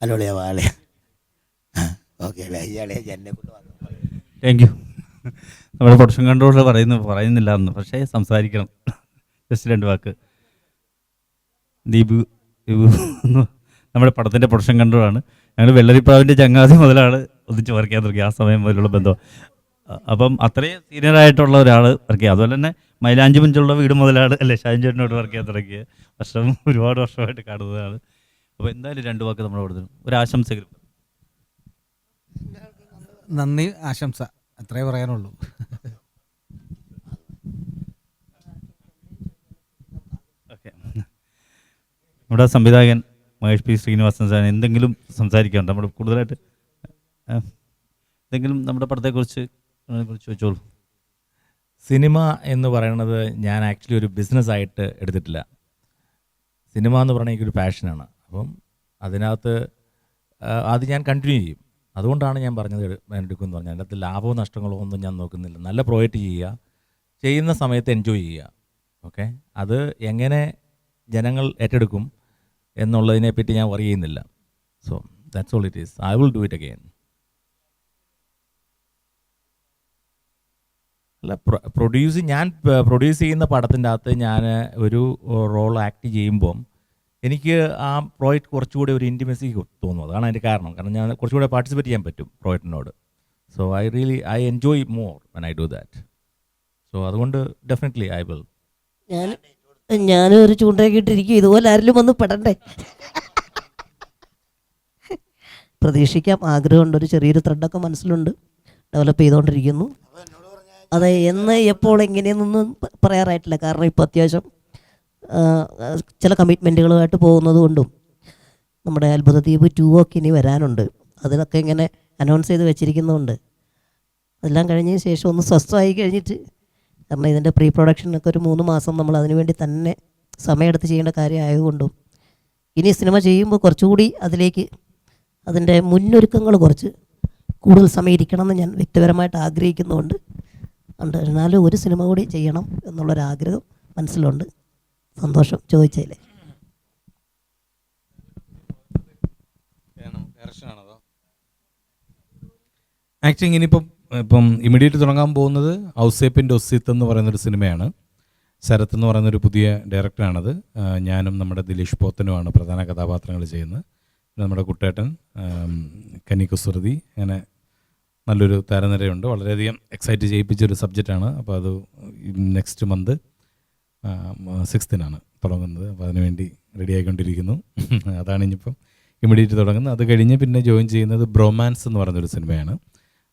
അല്ലോളിയാ വാളെ ഓക്കെ അല്ലേ ഇയാളെ എന്നെ കൊണ്ട് വന്നു. Thank you. നമ്മുടെ പ്രൊഡക്ഷൻ കൺട്രോളർ പറയുന്നില്ല എന്ന്, പക്ഷേ സംസാരിക്കണം. ജസ്റ്റ് 2 വാക്ക്. ദീപു നമ്മുടെ പടത്തിൻ്റെ പ്രൊഡക്ഷൻ കൺട്രോളാണ്. ഞങ്ങൾ വെള്ളരിപ്രാവിൻ്റെ ചങ്ങാതി മുതലാണ് ഒന്നിച്ച് വർക്ക് ചെയ്യാൻ തുടങ്ങി. ആ സമയം മുതലുള്ള ബന്ധം. അപ്പം അത്രയും സീനിയറായിട്ടുള്ള ഒരാൾ വർക്ക് ചെയ്യുക. അതുപോലെ തന്നെ മൈലാഞ്ചി മുഞ്ചുള്ള വീട് മുതലാണ് അല്ലേ ഷാജൻ ചേട്ടനോട് വർക്ക് ചെയ്യാൻ തുടങ്ങിയ ഒരുപാട് വർഷമായിട്ട് കാണുന്നതാണ്. അപ്പോൾ എന്തായാലും 2 വാക്ക് നമ്മുടെ കൊടുത്തു ഒരു ആശംസകൾ. നന്ദി, ആശംസ, അത്രേ പറയാനുള്ളൂ. ഓക്കെ, നമ്മുടെ സംവിധായകൻ മഹേഷ് പി ശ്രീനിവാസൻ സാർ എന്തെങ്കിലും സംസാരിക്കാനുണ്ട്? നമ്മൾ കൂടുതലായിട്ട് എന്തെങ്കിലും നമ്മുടെ പടത്തെക്കുറിച്ച് ചോദിച്ചോളൂ. സിനിമ എന്ന് പറയുന്നത് ഞാൻ ആക്ച്വലി ഒരു ബിസിനസ്സായിട്ട് എടുത്തിട്ടില്ല. സിനിമ എന്ന് പറഞ്ഞാൽ എനിക്കൊരു പാഷനാണ്. അപ്പം അതിനകത്ത് അത് ഞാൻ കണ്ടിന്യൂ ചെയ്യും. അതുകൊണ്ടാണ് ഞാൻ പറഞ്ഞത് എടുക്കുമെന്ന് പറഞ്ഞാൽ അതിനകത്ത് ലാഭമോ നഷ്ടങ്ങളോ ഒന്നും ഞാൻ നോക്കുന്നില്ല. നല്ല പ്രോജക്റ്റ് ചെയ്യുക, ചെയ്യുന്ന സമയത്ത് എൻജോയ് ചെയ്യുക. ഓക്കെ, അത് എങ്ങനെ ജനങ്ങൾ ഏറ്റെടുക്കും എന്നുള്ളതിനെപ്പറ്റി ഞാൻ വറി ചെയ്യുന്നില്ല. So that's all it is. I will do it again. അല്ല, ഞാൻ പ്രൊഡ്യൂസ് ചെയ്യുന്ന പടത്തിൻ്റെ അകത്ത് ഞാൻ ഒരു റോൾ ആക്ട് ചെയ്യുമ്പം എനിക്ക് ആ പ്രോജക്റ്റ് കുറച്ചുകൂടി ഒരു ഇൻറ്റിമസി തോന്നും. അതാണ് അതിൻ്റെ കാരണം ഞാൻ കുറച്ചുകൂടെ പാർട്ടിസിപ്പേറ്റ് ചെയ്യാൻ പറ്റും പ്രോജക്റ്റിനോട്. So I enjoy more when I do that. So അതുകൊണ്ട് ഡെഫിനറ്റ്ലി ഐ വിൽ. ഞാനും ഒരു ചൂണ്ടയൊക്കെ ഇട്ടിരിക്കും, ഇതുപോലെ ആരെങ്കിലും വന്ന് പെടണ്ടേ. പ്രതീക്ഷിക്കാം, ആഗ്രഹമുണ്ട്. ഒരു ചെറിയൊരു ത്രെഡൊക്കെ മനസ്സിലുണ്ട്, ഡെവലപ്പ് ചെയ്തുകൊണ്ടിരിക്കുന്നു. അത് എന്ന് എപ്പോൾ എങ്ങനെയെന്നൊന്നും പറയാറായിട്ടില്ല. കാരണം ഇപ്പോൾ അത്യാവശ്യം ചില കമ്മിറ്റ്മെൻറ്റുകളുമായിട്ട് പോകുന്നത് കൊണ്ടും നമ്മുടെ അത്ഭുതദ്വീപ് 2 ഒക്കെ ഇനി വരാനുണ്ട്. അതിനൊക്കെ ഇങ്ങനെ അനൗൺസ് ചെയ്ത് വെച്ചിരിക്കുന്നതുകൊണ്ട് അതെല്ലാം കഴിഞ്ഞതിന് ശേഷം ഒന്ന് സ്വസ്ഥമായി കഴിഞ്ഞിട്ട്, കാരണം ഇതിൻ്റെ പ്രീ പ്രൊഡക്ഷനൊക്കെ ഒരു 3 മാസം നമ്മൾ അതിനു വേണ്ടി തന്നെ സമയമെടുത്ത് ചെയ്യേണ്ട കാര്യമായതുകൊണ്ടും ഇനി സിനിമ ചെയ്യുമ്പോൾ കുറച്ചുകൂടി അതിലേക്ക് അതിൻ്റെ മുന്നൊരുക്കങ്ങൾ കുറച്ച് കൂടുതൽ സമയം ഇരിക്കണമെന്ന് ഞാൻ വ്യക്തിപരമായിട്ട് ആഗ്രഹിക്കുന്നുണ്ട്. എന്നാലും ഒരു സിനിമ കൂടി ചെയ്യണം എന്നുള്ളൊരാഗ്രഹം മനസ്സിലുണ്ട്. സന്തോഷം ചോദിച്ചതിലേ. ആക്ച്വലി ഇനിയിപ്പം ഇമ്മീഡിയറ്റ് തുടങ്ങാൻ പോകുന്നത് ഔസേപ്പിൻ്റെ ഒസിത്ത് എന്ന് പറയുന്നൊരു സിനിമയാണ്. ശരത് എന്ന് പറയുന്നൊരു പുതിയ ഡയറക്ടറാണത്. ഞാനും നമ്മുടെ ദിലീഷ് പോത്തനുമാണ് പ്രധാന കഥാപാത്രങ്ങൾ ചെയ്യുന്നത്. നമ്മുടെ കുട്ടേട്ടൻ, കനി കുസൃതി, അങ്ങനെ നല്ലൊരു താരനിരയുണ്ട്. വളരെയധികം എക്സൈറ്റ് ചെയ്യിപ്പിച്ചൊരു സബ്ജക്റ്റാണ്. അപ്പോൾ അത് നെക്സ്റ്റ് മന്ത് 6-നാണ് തുടങ്ങുന്നത്. അപ്പോൾ അതിനുവേണ്ടി റെഡി ആയിക്കൊണ്ടിരിക്കുന്നു. അതാണ് ഇനിയിപ്പം ഇമ്മീഡിയറ്റ് തുടങ്ങുന്നത്. അത് കഴിഞ്ഞ് പിന്നെ ജോയിൻ ചെയ്യുന്നത് ബ്രോമാൻസ് എന്ന് പറയുന്നൊരു സിനിമയാണ്.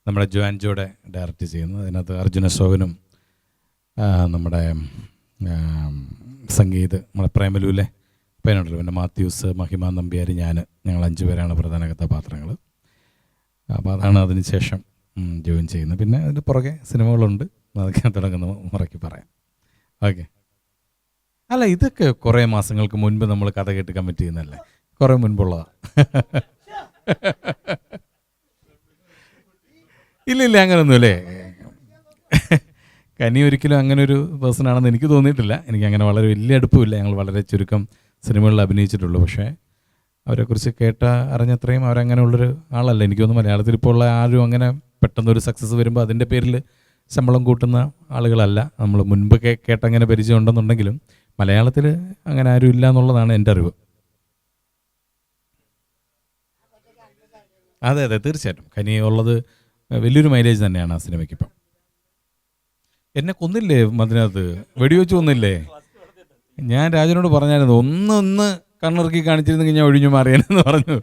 നമ്മുടെ ജോൻജോടെ ഡയറക്റ്റ് ചെയ്യുന്നത്. അതിനകത്ത് അർജുന അശോകനും നമ്മുടെ സംഗീത് നമ്മുടെ പ്രേമലൂലെ പേരുണ്ടല്ലോ, പിന്നെ മാത്യൂസ്, മഹിമ നമ്പ്യാരി, ഞങ്ങൾ 5 പേരാണ് പ്രധാന കഥാപാത്രങ്ങൾ. അപ്പോൾ അതാണ് അതിന് ശേഷം ജോയിൻ ചെയ്യുന്നത്. പിന്നെ അതിന് പുറകെ സിനിമകളുണ്ട്, അതൊക്കെ തുടങ്ങുന്ന മുറയ്ക്ക് പറയാം. ഓക്കെ. അല്ല, ഇതൊക്കെ കുറേ മാസങ്ങൾക്ക് മുൻപ് നമ്മൾ കഥ കേട്ട് കമ്മിറ്റ് ചെയ്യുന്നതല്ലേ, കുറേ മുൻപുള്ളതാണ്. ഇല്ല അങ്ങനൊന്നുമില്ലേ. കനി ഒരിക്കലും അങ്ങനെ ഒരു പേഴ്സൺ ആണെന്ന് എനിക്ക് തോന്നിയിട്ടില്ല. എനിക്ക് അങ്ങനെ വളരെ വലിയ അടുപ്പമില്ല. ഞങ്ങൾ വളരെ ചുരുക്കം സിനിമകളിൽ അഭിനയിച്ചിട്ടുള്ളൂ. പക്ഷേ അവരെക്കുറിച്ച് അറിഞ്ഞത്രയും അവരങ്ങനെയുള്ളൊരു ആളല്ല. എനിക്കൊന്നും മലയാളത്തിൽ ഇപ്പോൾ ഉള്ള ആരും അങ്ങനെ പെട്ടെന്നൊരു സക്സസ് വരുമ്പോൾ അതിൻ്റെ പേരിൽ ശമ്പളം കൂട്ടുന്ന ആളുകളല്ല. നമ്മൾ മുൻപ് കേട്ടങ്ങനെ പരിചയം ഉണ്ടെന്നുണ്ടെങ്കിലും മലയാളത്തിൽ അങ്ങനെ ആരും ഇല്ല എന്നുള്ളതാണ് എൻ്റെ അറിവ്. അതെ തീർച്ചയായിട്ടും കനി ഉള്ളത് വലിയൊരു മൈലേജ് തന്നെയാണ് ആ സിനിമയ്ക്ക്. ഇപ്പം എന്നെ കൊന്നില്ലേ അതിനകത്ത്, വെടിവെച്ച് കൊന്നില്ലേ? ഞാൻ രാജനോട് പറഞ്ഞായിരുന്നു ഒന്ന് കണ്ണിറുക്കി കാണിച്ചിരുന്നെങ്കിൽ ഞാൻ ഒഴിഞ്ഞു മാറിയാനെന്ന് പറഞ്ഞു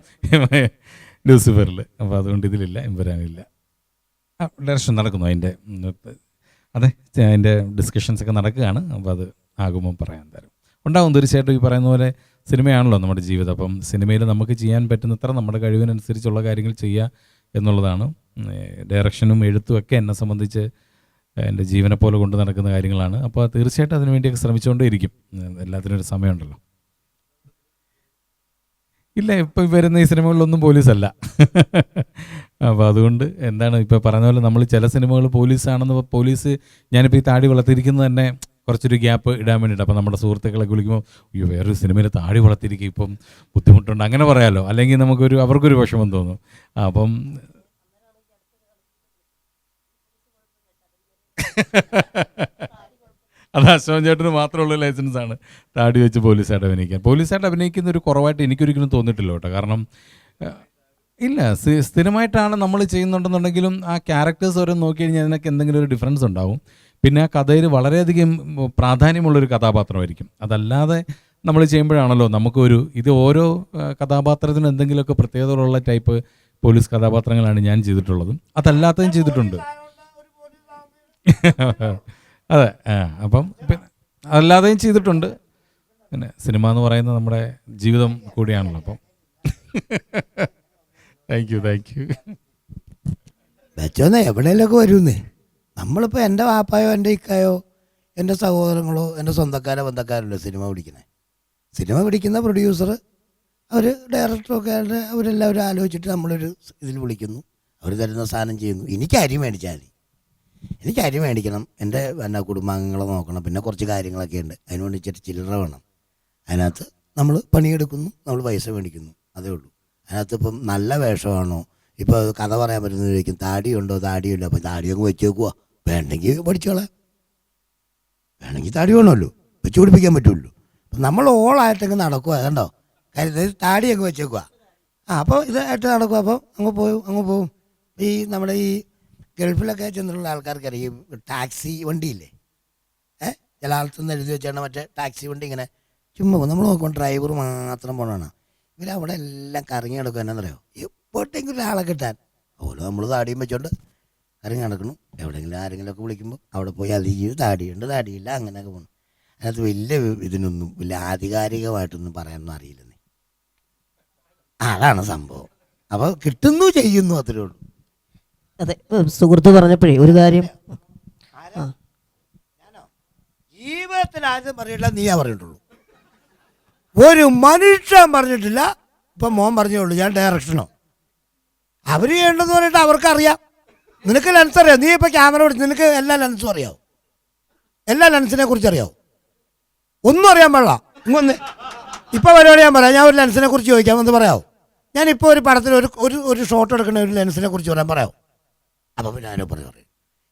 ലൂസിഫറിൽ. അപ്പോൾ അതുകൊണ്ട് ഇതിലില്ല, എമ്പുരാനില്ല. ഡയറക്ഷൻ നടക്കുന്നു അതിൻ്റെ, അതെ, അതിൻ്റെ ഡിസ്കഷൻസൊക്കെ നടക്കുകയാണ്. അപ്പോൾ അത് ആകുമ്പം പറയാൻ തരും, ഉണ്ടാകും തീർച്ചയായിട്ടും. ഈ പറയുന്ന പോലെ സിനിമയാണല്ലോ നമ്മുടെ ജീവിതം. അപ്പം സിനിമയിൽ നമുക്ക് ചെയ്യാൻ പറ്റുന്നത്ര നമ്മുടെ കഴിവിനനുസരിച്ചുള്ള കാര്യങ്ങൾ ചെയ്യുക എന്നുള്ളതാണ്. ഡയറക്ഷനും എഴുത്തും ഒക്കെ എന്നെ സംബന്ധിച്ച് എൻ്റെ ജീവനെ പോലെ കൊണ്ട് നടക്കുന്ന കാര്യങ്ങളാണ്. അപ്പോൾ തീർച്ചയായിട്ടും അതിനു വേണ്ടിയൊക്കെ ശ്രമിച്ചുകൊണ്ടേ ഇരിക്കും. എല്ലാത്തിനും ഒരു സമയമുണ്ടല്ലോ. ഇല്ല, ഇപ്പോൾ വരുന്ന ഈ സിനിമകളിലൊന്നും പോലീസല്ല. അപ്പോൾ അതുകൊണ്ട് എന്താണ് ഇപ്പോൾ പറഞ്ഞ പോലെ നമ്മൾ ചില സിനിമകൾ പോലീസാണെന്ന്, പോലീസ്, ഞാനിപ്പോൾ ഈ താടി വളർത്തിയിരിക്കുന്നത് തന്നെ കുറച്ചൊരു ഗ്യാപ്പ് ഇടാൻ വേണ്ടിയിട്ട്. അപ്പോൾ നമ്മുടെ സുഹൃത്തുക്കളൊക്കെ വിളിക്കുമ്പോൾ, അയ്യോ വേറൊരു സിനിമയിൽ താടി വളർത്തിയിരിക്കും, ഇപ്പം ബുദ്ധിമുട്ടുണ്ട്, അങ്ങനെ പറയാമല്ലോ. അല്ലെങ്കിൽ അവർക്കൊരു വിഷമം തോന്നും. അപ്പം അത് അശോകൻ ചേട്ടന് മാത്രമുള്ള ലൈസൻസാണ് താടി വെച്ച് പോലീസായിട്ട് അഭിനയിക്കാൻ. പോലീസായിട്ട് അഭിനയിക്കുന്ന ഒരു കുറവായിട്ട് എനിക്കൊരിക്കലും തോന്നിയിട്ടില്ല കേട്ടോ. കാരണം ഇല്ല, സ്ഥിരമായിട്ടാണ് നമ്മൾ ചെയ്യുന്നുണ്ടെന്നുണ്ടെങ്കിലും ആ ക്യാരക്ടേഴ്സ് ഓരോ നോക്കി കഴിഞ്ഞാൽ അതിനൊക്കെ എന്തെങ്കിലും ഒരു ഡിഫറൻസ് ഉണ്ടാവും. പിന്നെ ആ കഥയിൽ വളരെയധികം പ്രാധാന്യമുള്ളൊരു കഥാപാത്രമായിരിക്കും. അതല്ലാതെ നമ്മൾ ചെയ്യുമ്പോഴാണല്ലോ ഇത് ഓരോ കഥാപാത്രത്തിനും എന്തെങ്കിലുമൊക്കെ പ്രത്യേകതകളുള്ള ടൈപ്പ് പോലീസ് കഥാപാത്രങ്ങളാണ് ഞാൻ ചെയ്തിട്ടുള്ളതും, അതല്ലാത്തതും ചെയ്തിട്ടുണ്ട്. അതെ, അപ്പം പിന്നെ അതല്ലാതെയും ചെയ്തിട്ടുണ്ട്. പിന്നെ സിനിമ എന്ന് പറയുന്നത് നമ്മുടെ ജീവിതം കൂടിയാണല്ലോ. അപ്പം താങ്ക് യു വെച്ചോന്നേ എവിടെയെങ്കിലൊക്കെ വരുന്നേ. നമ്മളിപ്പോൾ എൻ്റെ വാപ്പായോ എൻ്റെ ഇക്കായോ എൻ്റെ സഹോദരങ്ങളോ എൻ്റെ സ്വന്തക്കാരോ ബന്ധക്കാരല്ലോ സിനിമ പിടിക്കുന്ന പ്രൊഡ്യൂസർ, അവർ ഡയറക്ടറൊക്കെ അവരെല്ലാവരും ആലോചിച്ചിട്ട് നമ്മളൊരു ഇതിൽ വിളിക്കുന്നു, അവർ തരുന്ന സാധനം ചെയ്യുന്നു. എനിക്ക് അരി മേടിക്കണം, എൻ്റെ കുടുംബാംഗങ്ങളെ നോക്കണം, പിന്നെ കുറച്ച് കാര്യങ്ങളൊക്കെ ഉണ്ട്, അതിനുവേണ്ടി ഇച്ചിരി ചില്ലറ വേണം. അതിനകത്ത് നമ്മൾ പണിയെടുക്കുന്നു, നമ്മൾ പൈസ മേടിക്കുന്നു, അതേ ഉള്ളൂ. അതിനകത്ത് ഇപ്പം നല്ല വേഷമാണോ, ഇപ്പോൾ കഥ പറയാൻ പറ്റുന്നതായിരിക്കും, താടിയുണ്ടോ താടിയില്ല, അപ്പോൾ താടിയൊക്കെ വെച്ച് വെക്കുക, വേണ്ടെങ്കിൽ പഠിച്ചോളാം, വേണമെങ്കിൽ താടി വേണമല്ലോ, വെച്ച് പിടിപ്പിക്കാൻ പറ്റുമല്ലോ. അപ്പം നമ്മൾ ഓളായിട്ടങ്ങ് നടക്കുക, കണ്ടോ, കാര്യം താടിയൊക്കെ വെച്ചേക്കുക. അപ്പോൾ ഇതായിട്ട് നടക്കുക. അപ്പോൾ അങ്ങ് പോവും. ഈ നമ്മുടെ ഈ ഗൾഫിലൊക്കെ ചെന്നുള്ള ആൾക്കാർക്കറിയാം, ടാക്സി വണ്ടിയില്ലേ, ചില ആൾക്കൊന്നും എഴുതി വെച്ചാണ് മറ്റേ ടാക്സി വണ്ടി ഇങ്ങനെ ചുമ്മാ നമ്മൾ നോക്കുമ്പോൾ ഡ്രൈവർ മാത്രം പോകണമാണ്. ഇവരവിടെ എല്ലാം കറങ്ങി നടക്കുക. എന്നാന്നറിയോ, എപ്പോഴെങ്കിലും ഒരാളെ കിട്ടാൻ അതുപോലെ നമ്മൾ താടിയും വെച്ചോണ്ട് കറങ്ങി നടക്കണം. എവിടെയെങ്കിലും ആരെങ്കിലുമൊക്കെ വിളിക്കുമ്പോൾ അവിടെ പോയി അതിൽ താടിയില്ല അങ്ങനെയൊക്കെ പോകണം. അതിനകത്ത് വലിയ ആധികാരികമായിട്ടൊന്നും പറയാനൊന്നും അറിയില്ലെന്നേ. അതാണ് സംഭവം. അപ്പോൾ കിട്ടുന്നു, ചെയ്യുന്നു, അത്രേ ഉള്ളൂ. അതെ, സുഹൃത്ത് പറഞ്ഞപ്പോഴേ ഒരു കാര്യം, ഞാനോ ജീവിതത്തിൽ ആദ്യം പറയില്ല, നീയാ പറഞ്ഞിട്ടുള്ളൂ. ഒരു മനുഷ്യൻ പറഞ്ഞിട്ടില്ല. ഇപ്പം മോൻ പറഞ്ഞേ ഉള്ളൂ ഞാൻ ഡയറക്ഷനോ. അവർ ചെയ്യേണ്ടതെന്ന് പറഞ്ഞിട്ട് അവർക്കറിയാം. നിനക്ക് ലെൻസ് അറിയാം, നീ ഇപ്പോൾ ക്യാമറ പിടിച്ച് നിനക്ക് എല്ലാ ലെൻസും അറിയാവും, എല്ലാ ലെൻസിനെ കുറിച്ച് അറിയാവും. ഒന്നും അറിയാൻ പാടില്ല. ഇങ്ങൊന്ന് ഇപ്പോൾ പരിപാടി ഞാൻ പറയാം, ഞാൻ ഒരു ലെൻസിനെ കുറിച്ച് ചോദിക്കാമെന്ന് പറയാമോ? ഞാനിപ്പോൾ ഒരു പടത്തിൽ ഒരു ഷോട്ട് എടുക്കുന്ന ഒരു ലെൻസിനെ കുറിച്ച് പറയാമോ? അപ്പോൾ പിന്നെ ഞാനോ പറയും,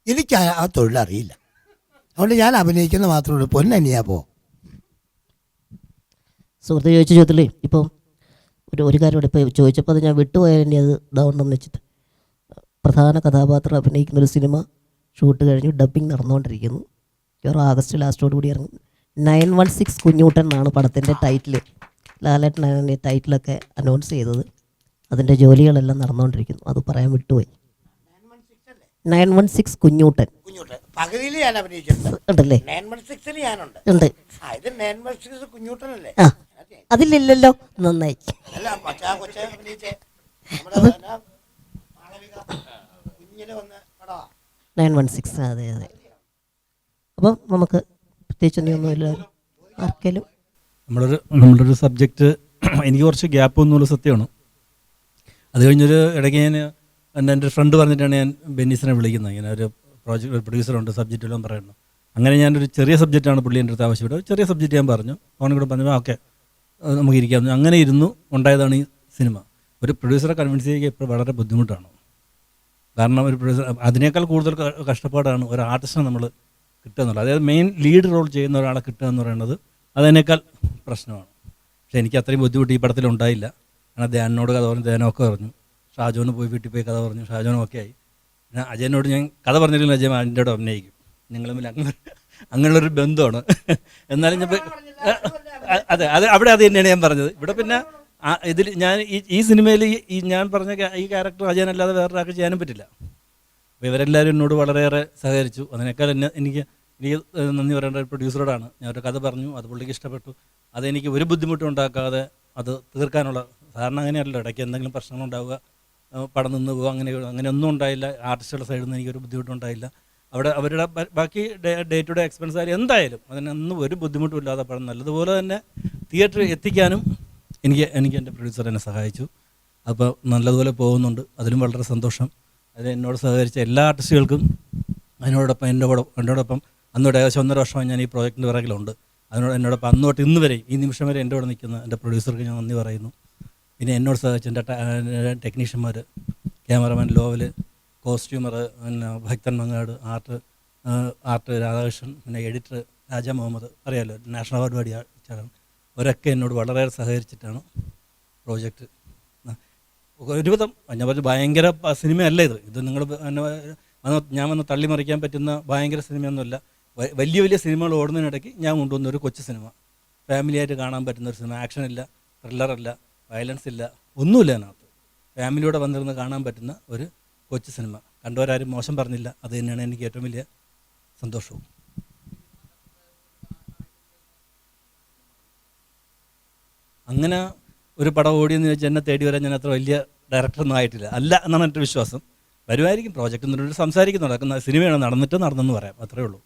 എനിക്ക് ആ തൊഴിലറിയില്ല, അതുകൊണ്ട് ഞാൻ അഭിനയിക്കുന്ന മാത്രമേ ഉള്ളൂ. പൊന്നനിയാ പോ. സുഹൃത്ത് ചോദിച്ച ചോദ്യത്തിലേ ഇപ്പോൾ ഒരു കാര്യം ഇവിടെ ഇപ്പോൾ ചോദിച്ചപ്പോൾ അത് ഞാൻ വിട്ടുപോയതിൻ്റെ അത് ഇതാവണമെന്ന് വെച്ചിട്ട്, പ്രധാന കഥാപാത്രം അഭിനയിക്കുന്നൊരു സിനിമ ഷൂട്ട് കഴിഞ്ഞു, ഡബ്ബിങ് നടന്നുകൊണ്ടിരിക്കുന്നു. ആഗസ്റ്റ് ലാസ്റ്റോടുകൂടി ഇറങ്ങും. 916 കുഞ്ഞൂട്ടൻ എന്നാണ് പടത്തിൻ്റെ ടൈറ്റിൽ. ലാലേട്ടനാണ് അതിൻ്റെ ടൈറ്റിലൊക്കെ അനൗൺസ് ചെയ്തത്. അതിൻ്റെ ജോലികളെല്ലാം നടന്നുകൊണ്ടിരിക്കുന്നു, അത് പറയാൻ വിട്ടുപോയി. 916 കുഞ്ഞൂട്ടൻ പകുതിയിൽ ഞാൻ അഭിനയിച്ചിട്ടുണ്ട്. ഉണ്ടല്ലേ? 916 ഞാനുണ്ട്. ഉണ്ട്. ഇത് 916 കുഞ്ഞൂട്ടനല്ലേ? ആ, അതിലില്ലല്ലോ, നന്നായി. അല്ല, കൊച്ചെ അഭിനയിച്ചേ 916, അതെ. അപ്പം നമുക്ക് പ്രത്യേകിച്ച് ഒന്നുമില്ല. ആർക്കെങ്കിലും നമ്മളൊരു സബ്ജക്റ്റ് എനിക്ക് കുറച്ച് ഗ്യാപ്പ് ഒന്നുമുള്ള സത്യമാണ്. അത് കഴിഞ്ഞൊരു ഇടയ്ക്ക് എൻ്റെ ഫ്രണ്ട് പറഞ്ഞിട്ടാണ് ഞാൻ ബെന്നീസിനെ വിളിക്കുന്നത്. ഇങ്ങനെ ഒരു പ്രൊഡ്യൂസറുണ്ട്, സബ്ജക്റ്റ് എല്ലാം പറയണം. അങ്ങനെ ഞാനൊരു ചെറിയ സബ്ജക്റ്റാണ് പുള്ളി എൻ്റെ അടുത്ത് ആവശ്യപ്പെട്ടത്. ചെറിയ സബ്ജക്റ്റ് ഞാൻ പറഞ്ഞു, അവനെ കൂടെ പറഞ്ഞു ഓക്കെ നമുക്ക് ഇരിക്കാം. അങ്ങനെ ഇരുന്നു ഉണ്ടായതാണ് ഈ സിനിമ. ഒരു പ്രൊഡ്യൂസറെ കൺവിൻസ് ചെയ്യുക ഇപ്പോൾ വളരെ ബുദ്ധിമുട്ടാണ്. കാരണം ഒരു പ്രൊഡ്യൂസർ അതിനേക്കാൾ കൂടുതൽ കഷ്ടപ്പാടാണ് ഒരു ആർട്ടിസ്റ്റിനെ നമ്മൾ കിട്ടുക എന്നുള്ളത്. അതായത് മെയിൻ ലീഡ് റോൾ ചെയ്യുന്ന ഒരാളെ കിട്ടുക എന്ന് പറയുന്നത് അതിനേക്കാൾ പ്രശ്നമാണ്. പക്ഷേ എനിക്ക് അത്രയും ബുദ്ധിമുട്ട് ഈ പടത്തിൽ ഉണ്ടായില്ല. കാരണം ധ്യാനോട് കഥ പറഞ്ഞു, ധ്യാനമൊക്കെ പറഞ്ഞു. ഷാജോന് വീട്ടിൽ പോയി കഥ പറഞ്ഞു, ഷാജോനും ഒക്കെ ആയി. പിന്നെ അജയനോട് ഞാൻ കഥ പറഞ്ഞില്ലെങ്കിൽ അജയൻ അതിൻ്റെ കൂടെ അഭിനയിക്കും. ഞങ്ങൾ തമ്മിൽ അങ്ങനെയുള്ളൊരു ബന്ധമാണ്. എന്നാലും ഞാൻ അതെ അവിടെ അത് തന്നെയാണ് ഞാൻ പറഞ്ഞത്. ഇവിടെ പിന്നെ ഇതിൽ ഞാൻ ഈ സിനിമയിൽ ഈ ഞാൻ പറഞ്ഞ ഈ ക്യാരക്ടർ അജയനല്ലാതെ വേറൊരാൾക്ക് ചെയ്യാനും പറ്റില്ല. അപ്പോൾ ഇവരെല്ലാവരും എന്നോട് വളരെയേറെ സഹകരിച്ചു. അതിനേക്കാൾ എനിക്ക് നന്ദി പറയേണ്ട ഒരു പ്രൊഡ്യൂസറോടാണ്. ഞാൻ ഒരു കഥ പറഞ്ഞു, അത് പുള്ളിക്ക് ഇഷ്ടപ്പെട്ടു. അതെനിക്ക് ഒരു ബുദ്ധിമുട്ടും ഉണ്ടാക്കാതെ അത് തീർക്കാനുള്ള, സാധാരണ അങ്ങനെയല്ലോ, ഇടയ്ക്ക് എന്തെങ്കിലും പ്രശ്നങ്ങളുണ്ടാവുക, പടം നിന്ന് പോകുക, അങ്ങനെയൊന്നും ഉണ്ടായില്ല. ആർട്ടിസ്റ്റുകളുടെ സൈഡിൽ നിന്ന് എനിക്കൊരു ബുദ്ധിമുട്ടുണ്ടായില്ല. അവിടെ അവരുടെ ബാക്കി ഡേ ടു ഡേ എക്സ്പെൻസ് ആയാലും എന്തായാലും അതിനൊന്നും ഒരു ബുദ്ധിമുട്ടും ഇല്ലാതെ പടം നല്ലതുപോലെ തന്നെ തിയേറ്ററിൽ എത്തിക്കാനും എനിക്ക് എൻ്റെ പ്രൊഡ്യൂസർ എന്നെ സഹായിച്ചു. അപ്പോൾ നല്ലതുപോലെ പോകുന്നുണ്ട്. അതിലും വളരെ സന്തോഷം. അതിൽ എന്നോട് സഹകരിച്ച എല്ലാ ആർട്ടിസ്റ്റുകൾക്കും എന്നോടൊപ്പം അന്നോട് ഏകദേശം 1.5 വർഷമായി ഞാൻ ഈ പ്രോജക്റ്റിൻ്റെ പിറകിലുണ്ട്. എന്നോടൊപ്പം അന്ന് തൊട്ട് ഇന്ന് വരെയും ഈ നിമിഷം വരെ എൻ്റെ കൂടെ നിൽക്കുന്ന എൻ്റെ പ്രൊഡ്യൂസർക്ക് ഞാൻ നന്ദി പറയുന്നു. പിന്നെ എന്നോട് സഹായിച്ച എൻ്റെ ടെക്നീഷ്യന്മാർ, ക്യാമറമാൻ ലോവൽ, കോസ്റ്റ്യൂമർ പിന്നെ ഭക്തൻ മങ്ങാട്, ആർട്ട് രാധാകൃഷ്ണൻ, പിന്നെ എഡിറ്റർ രാജ മുഹമ്മദ്, അറിയാമല്ലോ, നാഷണൽ അവാർഡ് പാടിയ ചേട്ടൻ, അവരൊക്കെ എന്നോട് വളരെയേറെ സഹകരിച്ചിട്ടാണ് പ്രോജക്റ്റ് ഒരുവിധം. ഞാൻ പറഞ്ഞു ഭയങ്കര സിനിമയല്ല ഇത് നിങ്ങൾ ഞാൻ വന്ന് തള്ളിമറിക്കാൻ പറ്റുന്ന ഭയങ്കര സിനിമയൊന്നുമല്ല. വലിയ വലിയ സിനിമകൾ ഓടുന്നതിനിടയ്ക്ക് ഞാൻ കൊണ്ടുവന്ന ഒരു കൊച്ചു സിനിമ, ഫാമിലിയായിട്ട് കാണാൻ പറ്റുന്ന ഒരു സിനിമ. ആക്ഷനില്ല, ത്രില്ലറല്ല, വയലൻസ് ഇല്ല, ഒന്നുമില്ല അതിനകത്ത്. ഫാമിലിയോടെ വന്നിരുന്ന് കാണാൻ പറ്റുന്ന ഒരു കൊച്ചു സിനിമ. കണ്ടവരാരും മോശം പറഞ്ഞില്ല. അത് തന്നെയാണ് എനിക്ക് ഏറ്റവും വലിയ സന്തോഷവും. അങ്ങനെ ഒരു പടം ഓടിയെന്ന് ചോദിച്ചാൽ എന്നെ തേടി വരാൻ ഞാൻ അത്ര വലിയ ഡയറക്ടറൊന്നും ആയിട്ടില്ല, അല്ല എന്നാണ് എൻ്റെ വിശ്വാസം. വരുമായിരിക്കും, പ്രോജക്റ്റ് എന്നൊരു സംസാരിക്കുന്നുണ്ട്, സിനിമയാണ് നടന്നെന്ന് പറയാം, അത്രേ ഉള്ളൂ.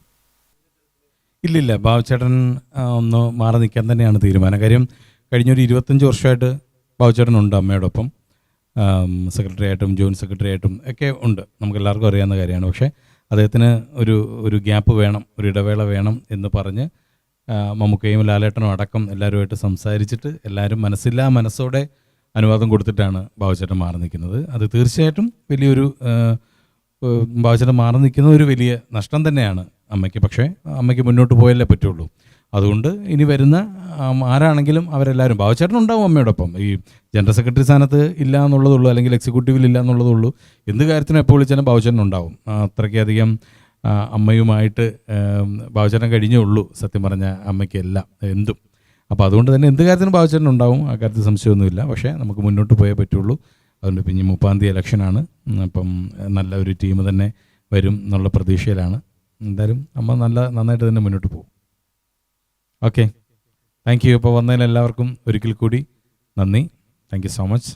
ഇല്ലില്ല, ബാബുച്ചേട്ടൻ ഒന്ന് മാറി നിൽക്കാൻ തന്നെയാണ് തീരുമാനം. കാര്യം കഴിഞ്ഞൊരു 25 വർഷമായിട്ട് ബാബുച്ചേട്ടനുണ്ട് അമ്മയോടൊപ്പം. സെക്രട്ടറി ആയിട്ടും ജോയിൻറ്റ് സെക്രട്ടറി ആയിട്ടും ഒക്കെ ഉണ്ട്, നമുക്കെല്ലാവർക്കും അറിയാവുന്ന കാര്യമാണ്. പക്ഷേ അദ്ദേഹത്തിന് ഒരു ഗ്യാപ്പ് വേണം, ഒരു ഇടവേള വേണം എന്ന് പറഞ്ഞ് മമ്മൂക്കയും ലാലേട്ടനും അടക്കം എല്ലാവരുമായിട്ട് സംസാരിച്ചിട്ട് എല്ലാവരും മനസ്സോടെ അനുവാദം കൊടുത്തിട്ടാണ് ബാബുച്ചേട്ടൻ മാറി നിൽക്കുന്നത്. അത് തീർച്ചയായിട്ടും വലിയൊരു ബാബുച്ചേട്ടൻ മാറി നിൽക്കുന്നത് ഒരു വലിയ നഷ്ടം തന്നെയാണ് അമ്മയ്ക്ക്. പക്ഷേ അമ്മയ്ക്ക് മുന്നോട്ട് പോയല്ലേ പറ്റുള്ളൂ. അതുകൊണ്ട് ഇനി വരുന്ന ആരാണെങ്കിലും അവരെല്ലാവരും, ബാബുച്ചേട്ടൻ ഉണ്ടാവും അമ്മയോടൊപ്പം. ഈ ജനറൽ സെക്രട്ടറി സ്ഥാനത്ത് ഇല്ല എന്നുള്ളതുള്ളൂ, അല്ലെങ്കിൽ എക്സിക്യൂട്ടീവിൽ ഇല്ല എന്നുള്ളതുള്ളൂ. എന്ത് കാര്യത്തിനും എപ്പോൾ വിളിച്ചാലും ബാബുച്ചേട്ടൻ ഉണ്ടാവും. അത്രയ്ക്കധികം അമ്മയുമായിട്ട് ബാബുച്ചേട്ടൻ കഴിഞ്ഞേ ഉള്ളൂ സത്യം പറഞ്ഞ അമ്മയ്ക്ക് എല്ലാം എന്തും. അപ്പോൾ അതുകൊണ്ട് തന്നെ എന്ത് കാര്യത്തിനും ബാബുച്ചേട്ടൻ ഉണ്ടാവും, ആ കാര്യത്തിൽ സംശയമൊന്നുമില്ല. പക്ഷേ നമുക്ക് മുന്നോട്ട് പോയേ പറ്റുള്ളൂ. അതുകൊണ്ട് പിന്നെ 30-ാം തീയതി ഇലക്ഷനാണ്. അപ്പം നല്ല ഒരു ടീം തന്നെ വരും എന്നുള്ള പ്രതീക്ഷയിലാണ്. എന്തായാലും അമ്മ നന്നായിട്ട് തന്നെ മുന്നോട്ട് പോകും. Okay, thank you. ഇപ്പോൾ വന്നതിന് എല്ലാവർക്കും ഒരിക്കൽ കൂടി നന്ദി. Thank you so much.